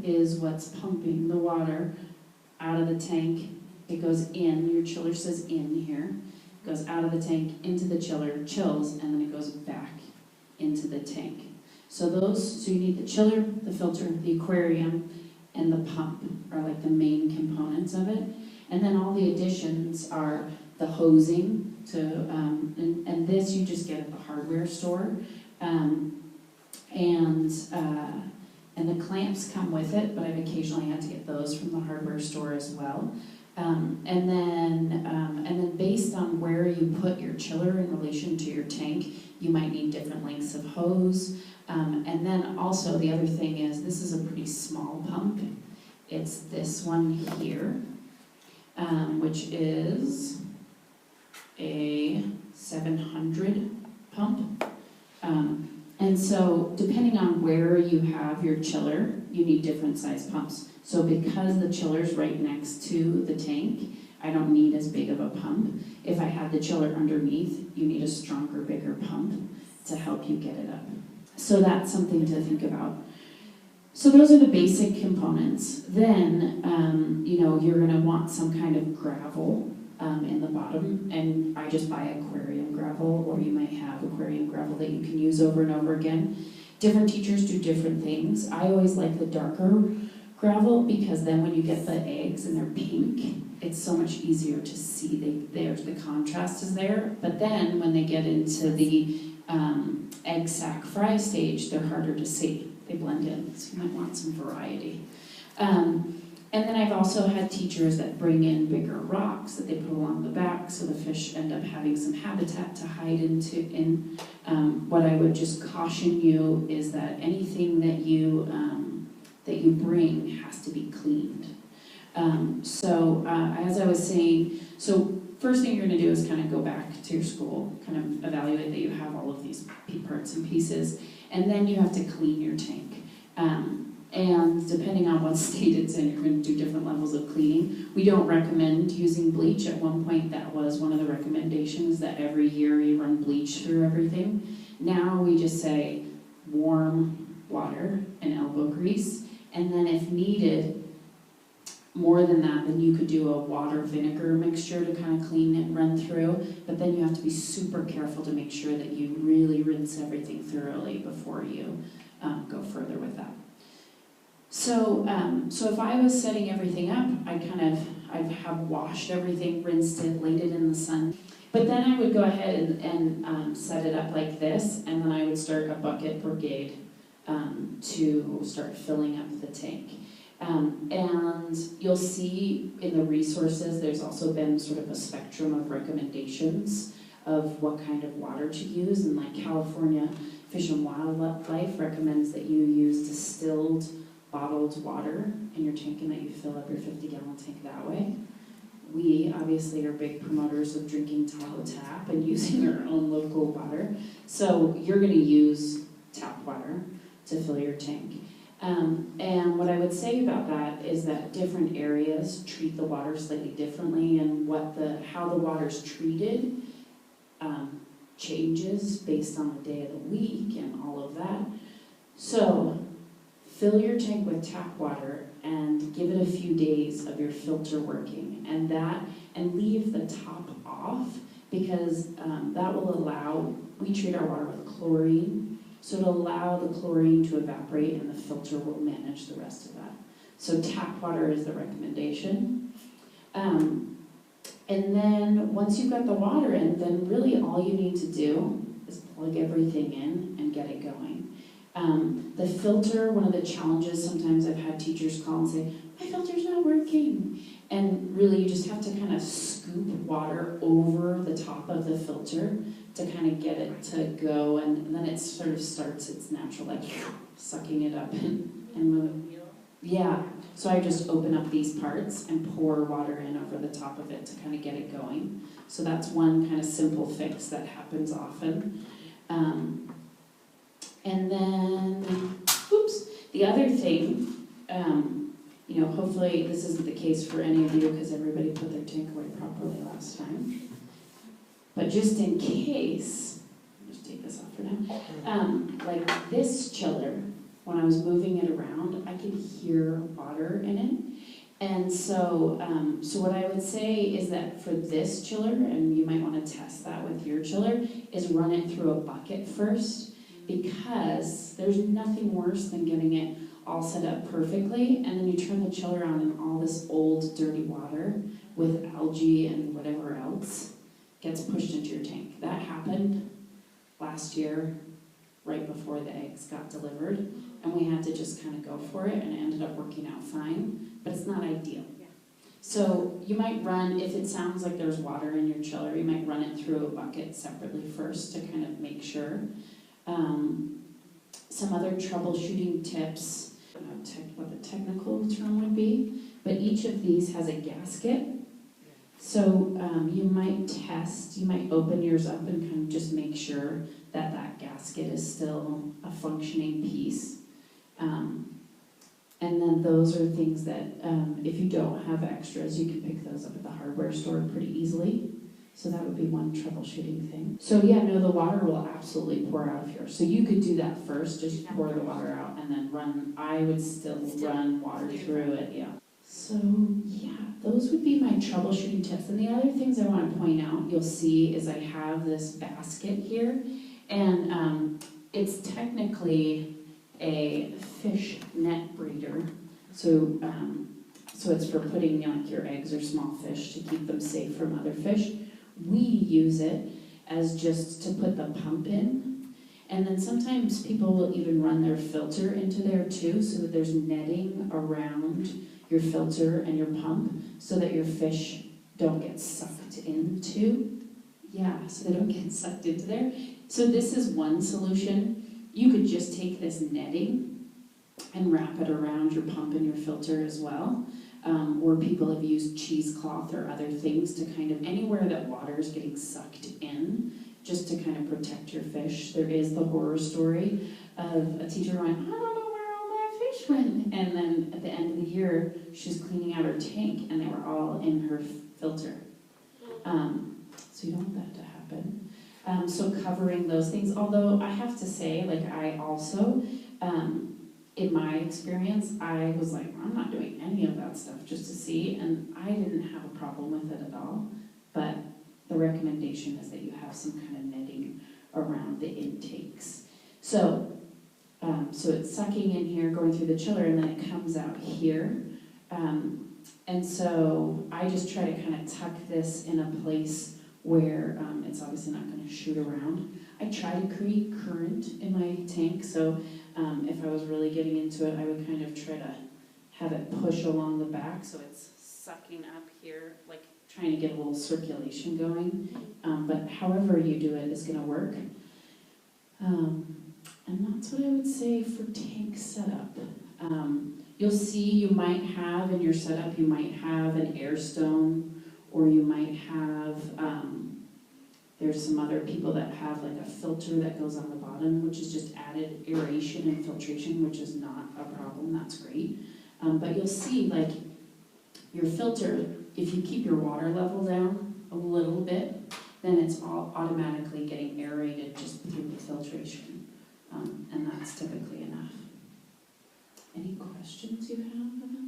is what's pumping the water out of the tank. It goes in, your chiller says in here, goes out of the tank into the chiller, chills, and then it goes back into the tank. So you need the chiller, the filter, the aquarium, and the pump are like the main components of it. And then all the additions are the hosing and this you just get at the hardware store. And the clamps come with it, but I've occasionally had to get those from the hardware store as well. And then based on where you put your chiller in relation to your tank, you might need different lengths of hose. And then also the other thing is, this is a pretty small pump. It's this one here, which is a 700 pump. And so depending on where you have your chiller, you need different size pumps. So because the chiller's right next to the tank, I don't need as big of a pump. If I had the chiller underneath, you need a stronger, bigger pump to help you get it up. So that's something to think about. So those are the basic components. Then, you're gonna want some kind of gravel in the bottom, and I just buy aquarium gravel, or you might have aquarium gravel that you can use over and over again. Different teachers do different things. I always like the darker gravel because then when you get the eggs and they're pink, it's so much easier to see. There's the contrast is there, but then when they get into the egg sac fry stage, they're harder to see. They blend in, so you might want some variety. And then I've also had teachers that bring in bigger rocks that they put along the back so the fish end up having some habitat to hide into. What I would just caution you is that anything that you bring has to be cleaned. As I was saying, first thing you're going to do is kind of go back to your school, kind of evaluate that you have all of these parts and pieces, and then you have to clean your tank. And depending on what state it's in, you're going to do different levels of cleaning. We don't recommend using bleach. At one point, that was one of the recommendations, that every year you run bleach through everything. Now we just say warm water and elbow grease, and then if needed, more than that, then you could do a water vinegar mixture to kind of clean and run through, but then you have to be super careful to make sure that you really rinse everything thoroughly before you go further with that. So if I was setting everything up, I'd have washed everything, rinsed it, laid it in the sun. But then I would go ahead and set it up like this, and then I would start a bucket brigade to start filling up the tank. And you'll see in the resources, there's also been sort of a spectrum of recommendations of what kind of water to use. And like California Fish and Wildlife recommends that you use distilled bottled water in your tank and that you fill up your 50-gallon tank that way. We obviously are big promoters of drinking Tahoe tap and using our own local water. So you're going to use tap water to fill your tank. And what I would say about that is that different areas treat the water slightly differently, and how the water's treated changes based on the day of the week and all of that. So fill your tank with tap water and give it a few days of your filter working, and leave the top off, because that will allow, we treat our water with chlorine, so it'll allow the chlorine to evaporate and the filter will manage the rest of that. So tap water is the recommendation. And then once you've got the water in, then really all you need to do is plug everything in and get it going. The filter, one of the challenges, sometimes I've had teachers call and say, my filter's not working. And really you just have to kind of scoop water over the top of the filter to kind of get it to go, and then it sort of starts its natural, like, sucking it up and move. Yeah, so I just open up these parts and pour water in over the top of it to kind of get it going. So that's one kind of simple fix that happens often. And then, the other thing, hopefully this isn't the case for any of you because everybody put their tank away properly last time. But just in case, I'll just take this off for now, like this chiller when I was moving it around, I could hear water in it. And so, so what I would say is that for this chiller, and you might want to test that with your chiller, is run it through a bucket first, because there's nothing worse than getting it all set up perfectly, and then you turn the chiller on and all this old dirty water with algae and whatever else gets pushed into your tank. That happened last year, right before the eggs got delivered, and we had to just kind of go for it, and it ended up working out fine, but it's not ideal. So you might run, if it sounds like there's water in your chiller, you might run it through a bucket separately first to kind of make sure. Some other troubleshooting tips, I don't know what the technical term would be, but each of these has a gasket. So you might test, you might open yours up and kind of just make sure that that gasket is still a functioning piece. And then those are things that if you don't have extras, you can pick those up at the hardware store pretty easily. So that would be one troubleshooting thing. So yeah, no, the water will absolutely pour out of here. So you could do that first, just pour the water out and then run. I would still run water through it, yeah. So yeah, those would be my troubleshooting tips. And the other things I want to point out, you'll see, is I have this basket here. And it's technically a fish net breeder. So, so it's for putting like your eggs or small fish to keep them safe from other fish. We use it as just to put the pump in. And then sometimes people will even run their filter into there too, so that there's netting around your filter and your pump so that your fish don't get sucked into. Yeah, so they don't get sucked into there. So this is one solution. You could just take this netting and wrap it around your pump and your filter as well. Or people have used cheesecloth or other things to kind of, anywhere that water is getting sucked in, just to kind of protect your fish. There is the horror story of a teacher going, I don't know where all my fish went. And then at the end of the year, she was cleaning out her tank and they were all in her filter. So you don't want that to happen. So covering those things, although I have to say, like I also, in my experience, I was like, I'm not doing any of that stuff just to see, and I didn't have a problem with it at all. But the recommendation is that you have some kind of netting around the intakes. So, so it's sucking in here, going through the chiller, and then it comes out here. And so I just try to kind of tuck this in a place where it's obviously not going to shoot around. I try to create current in my tank, so if I was really getting into it, I would kind of try to have it push along the back so it's sucking up here, like trying to get a little circulation going. But however you do it is going to work. And that's what I would say for tank setup. You'll see you might have in your setup, you might have an air stone, or you might have, there's some other people that have like a filter that goes on the bottom, which is just added aeration and filtration, which is not a problem, that's great. But you'll see like your filter, if you keep your water level down a little bit, then it's all automatically getting aerated just through the filtration. And that's typically enough. Any questions you have about